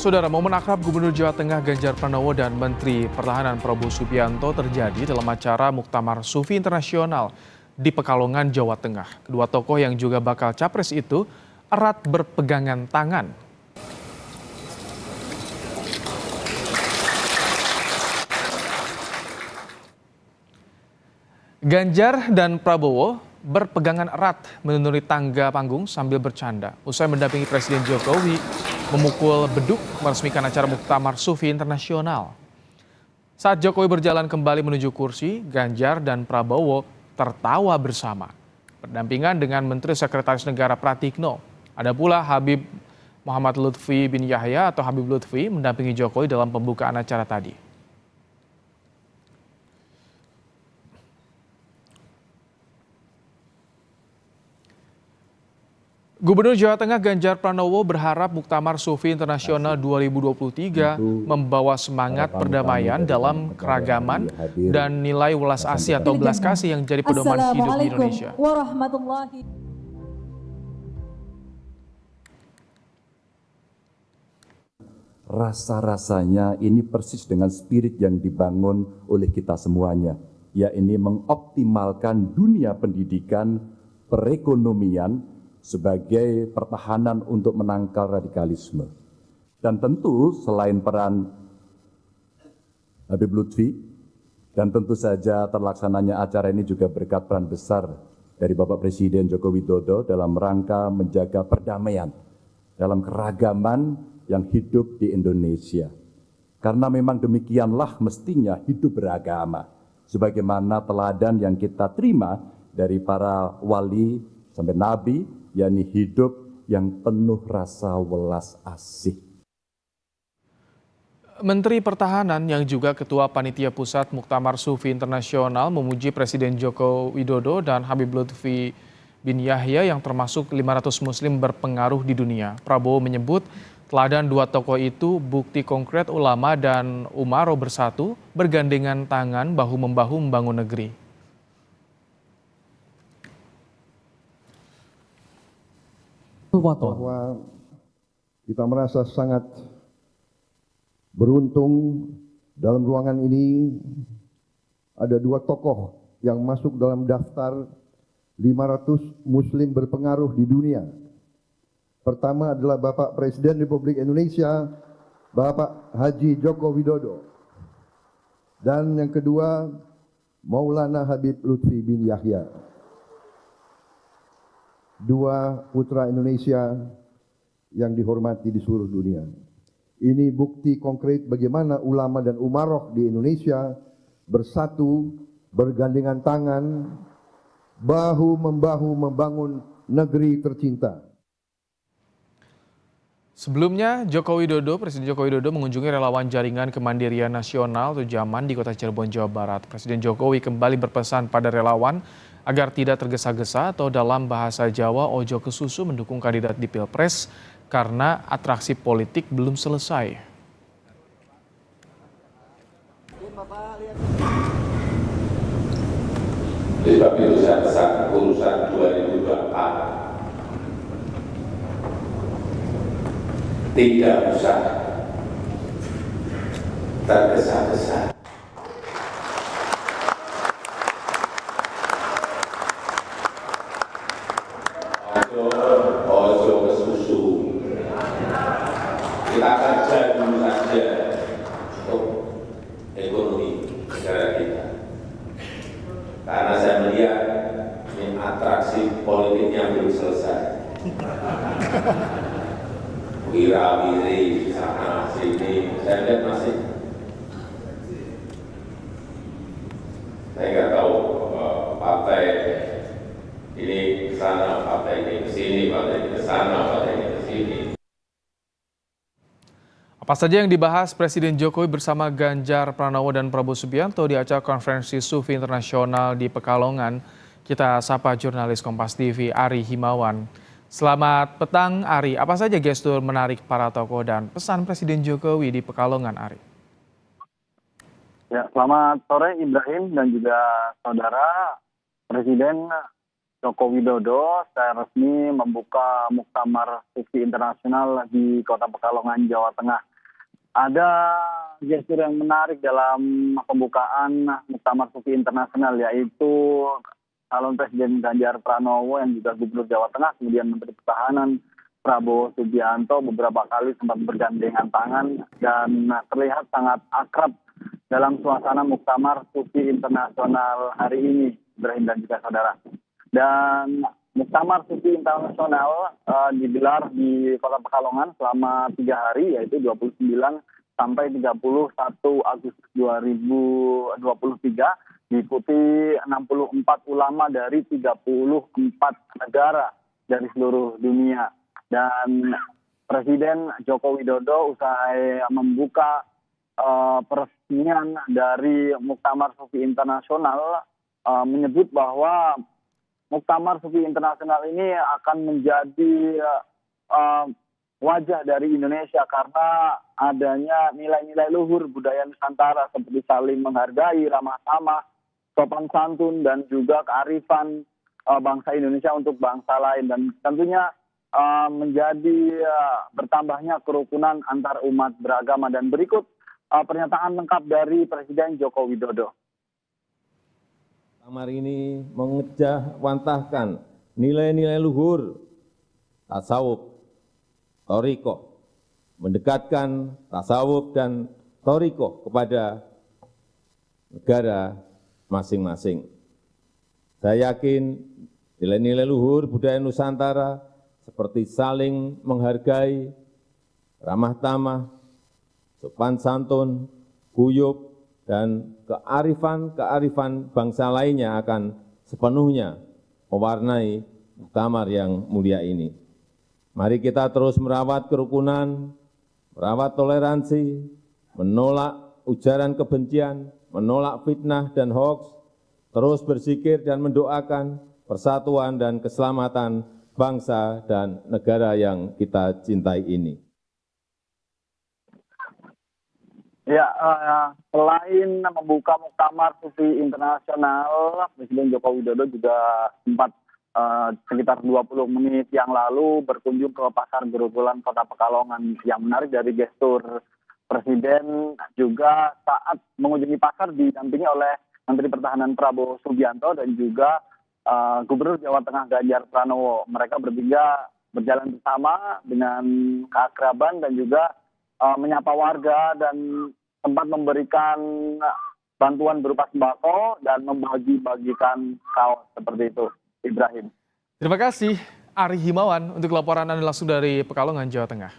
Saudara, momen akrab Gubernur Jawa Tengah Ganjar Pranowo dan Menteri Pertahanan Prabowo Subianto terjadi dalam acara Muktamar Sufi Internasional di Pekalongan, Jawa Tengah. Kedua tokoh yang juga bakal capres itu erat berpegangan tangan. Ganjar dan Prabowo berpegangan erat menuruni tangga panggung sambil bercanda. Usai mendampingi Presiden Jokowi memukul beduk meresmikan acara Muktamar Sufi Internasional. Saat Jokowi berjalan kembali menuju kursi, Ganjar dan Prabowo tertawa bersama. Berdampingan dengan Menteri Sekretaris Negara Pratikno. Ada pula Habib Muhammad Lutfi bin Yahya atau Habib Lutfi mendampingi Jokowi dalam pembukaan acara tadi. Gubernur Jawa Tengah Ganjar Pranowo berharap Muktamar Sufi Internasional 2023 membawa semangat perdamaian dalam keragaman dan nilai welas asih atau belas kasih yang jadi pedoman hidup di Indonesia. Rasa-rasanya ini persis dengan spirit yang dibangun oleh kita semuanya, yaitu mengoptimalkan dunia pendidikan, perekonomian, sebagai pertahanan untuk menangkal radikalisme. Dan tentu selain peran Habib Lutfi, dan tentu saja terlaksananya acara ini juga berkat peran besar dari Bapak Presiden Joko Widodo dalam rangka menjaga perdamaian dalam keragaman yang hidup di Indonesia. Karena memang demikianlah mestinya hidup beragama, sebagaimana teladan yang kita terima dari para wali sampai nabi, yakni hidup yang penuh rasa welas asih. Menteri Pertahanan yang juga Ketua Panitia Pusat Muktamar Sufi Internasional memuji Presiden Joko Widodo dan Habib Lutfi bin Yahya yang termasuk 500 Muslim berpengaruh di dunia. Prabowo menyebut teladan dua tokoh itu bukti konkret ulama dan umaro bersatu bergandengan tangan bahu-membahu membangun negeri. Bahwa kita merasa sangat beruntung dalam ruangan ini ada dua tokoh yang masuk dalam daftar 500 Muslim berpengaruh di dunia. Pertama adalah Bapak Presiden Republik Indonesia, Bapak Haji Joko Widodo. Dan yang kedua, Maulana Habib Lutfi bin Yahya. Dua putra Indonesia yang dihormati di seluruh dunia. Ini bukti konkret bagaimana ulama dan umaroh di Indonesia bersatu, bergandengan tangan, bahu-membahu membangun negeri tercinta. Sebelumnya, Presiden Joko Widodo mengunjungi relawan Jaringan Kemandirian Nasional atau JAMAN di Kota Cirebon, Jawa Barat. Presiden Jokowi kembali berpesan pada relawan agar tidak tergesa-gesa atau dalam bahasa Jawa ojo kesusu mendukung kandidat di Pilpres karena atraksi politik belum selesai. Sebab itu saya pesan urusan 2024 tidak usah tergesa-gesa. Ojo kesusu. Kita kerja dulu saja untuk ekonomi negara kita. Karena saya melihat ini atraksi politiknya belum selesai. Wira-wiri sana sini, saya lihat masih. Saya nggak tahu partai ini ke sana, partai ini ke sini, partai ini ke sana, partai ini ke sini. Apa saja yang dibahas Presiden Jokowi bersama Ganjar Pranowo dan Prabowo Subianto di acara konferensi Sufi Internasional di Pekalongan? Kita sapa jurnalis Kompas TV Ari Himawan. Selamat petang Ari, apa saja gestur menarik para tokoh dan pesan Presiden Jokowi di Pekalongan Ari? Ya, selamat sore Ibrahim dan juga saudara. Presiden Joko Widodo secara resmi membuka Muktamar Sufi Internasional di Kota Pekalongan, Jawa Tengah. ada gestur yang menarik dalam pembukaan Muktamar Sufi Internasional, yaitu calon Presiden Ganjar Pranowo yang juga Gubernur Jawa Tengah, kemudian Menteri Pertahanan Prabowo Subianto beberapa kali sempat bergandengan tangan dan terlihat sangat akrab dalam suasana Muktamar Sufi Internasional hari ini, Ibrahim dan juga saudara. Dan Muktamar Sufi Internasional digelar di Kota Pekalongan selama 3 hari, yaitu 29 sampai 31 Agustus 2023, diikuti 64 ulama dari 34 negara dari seluruh dunia. Dan Presiden Joko Widodo usai membuka peresmian dari Muktamar Sufi Internasional menyebut bahwa Muktamar Sufi Internasional ini akan menjadi wajah dari Indonesia karena adanya nilai-nilai luhur budaya Nusantara seperti saling menghargai, ramah tamah, sopan santun, dan juga kearifan bangsa Indonesia untuk bangsa lain. Dan tentunya menjadi bertambahnya kerukunan antar umat beragama. Dan berikut pernyataan lengkap dari Presiden Joko Widodo. Muktamar ini mengejawantahkan nilai-nilai luhur tasawuf, thariqah, mendekatkan tasawuf dan thariqah kepada negara masing-masing. Saya yakin nilai-nilai luhur budaya Nusantara seperti saling menghargai, ramah tamah, sopan santun, guyup, dan kearifan bangsa lainnya akan sepenuhnya mewarnai muktamar yang mulia ini. Mari kita terus merawat kerukunan, merawat toleransi, menolak ujaran kebencian, menolak fitnah dan hoaks, terus berzikir dan mendoakan persatuan dan keselamatan bangsa dan negara yang kita cintai ini. Ya, selain membuka Muktamar Sufi Internasional, Presiden Joko Widodo juga sempat sekitar 20 menit yang lalu berkunjung ke Pasar Grogolan Kota Pekalongan. Yang menarik dari gestur Presiden juga saat mengunjungi pasar didampingi oleh Menteri Pertahanan Prabowo Subianto dan juga Gubernur Jawa Tengah Ganjar Pranowo. Mereka bertiga berjalan bersama dengan keakraban dan juga menyapa warga dan sempat memberikan bantuan berupa sembako dan membagi-bagikan kaos seperti itu, Ibrahim. Terima kasih Ari Himawan untuk laporan Anda langsung dari Pekalongan, Jawa Tengah.